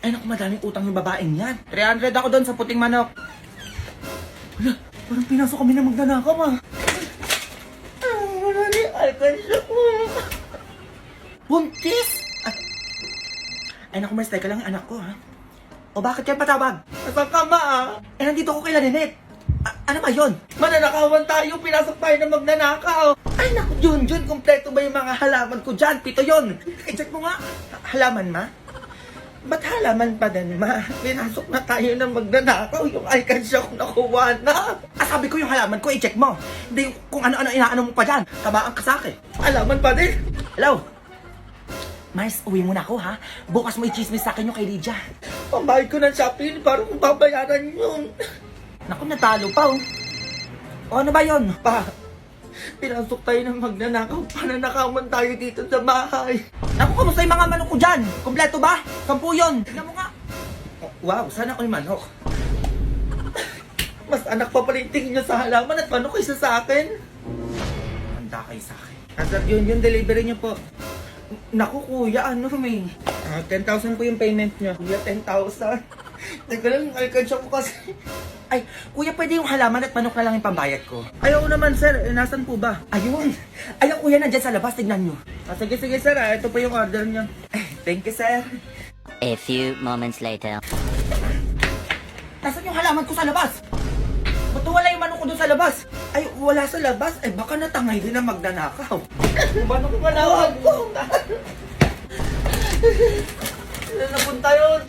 Ay naku, madaming utang yung babaeng yan. 300 ako doon sa puting manok. Wala, parang pinasok kami ng magnanakaw ah. Wala ni alkansya ko. Buntis? Ay naku, Mars, teka lang yung anak ko ha. O bakit kayo patawag? Nasaan ka ma ah? Eh nandito ko kay Laninette. Ano ba yun? Mananakawan tayo, pinasok tayo ng magnanakaw. Ay naku, Junjun, kompleto ba yung mga halaman ko dyan? Pito yun. I-check mo nga. Halaman ma? Ba't halaman pa din ma? Pinasok na tayo ng magnanakaw. Yung alkansya ko nakuha na. Sabi ko yung halaman ko, i-check mo. Hindi yung kung ano-ano inaano mo pa dyan. Tabaan ka sa akin. Halaman pa din. Hello? Mars, uwi muna ako ha. Bukas mo i-chismis sa akin yung kay Lydia. Pambayad ko ng Shopee, parang kung babayaran yun. Naku, natalo pa oh. O ano ba yun? Pa, pinasok tayo ng magnanakaw. Pananakawan tayo dito sa bahay. Naku, kamusta yung mga manok ko dyan? Kompleto ba? 10 yun. Tignan mo nga. Oh, wow, sana ako yung manok. Mas anak pa pala yung tingin nyo sa halaman at manok isa sa akin. Handa kayo sa akin. Asap yun, yung delivery nyo po. Naku kuya, ano may 10,000 po yung payment nyo. Kuya, 10,000. Teka lang, alkansya ko kasi. Ay, kuya, pwede yung halaman at manok na lang yung pambayad ko. Ayaw naman, sir. Nasaan po ba? Ayun. Ayun, kuya, nandyan sa labas. Tignan nyo. Sige, sige, sir. Ito po yung order nyo. Thank you, sir. A few moments later. Nasaan yung halaman ko sa labas? Ba't wala yung manok ko doon sa labas? Ay, wala sa labas. Ay, baka natangay din ang magnanakaw. Manok ko malawag ko. Saan napunta yun?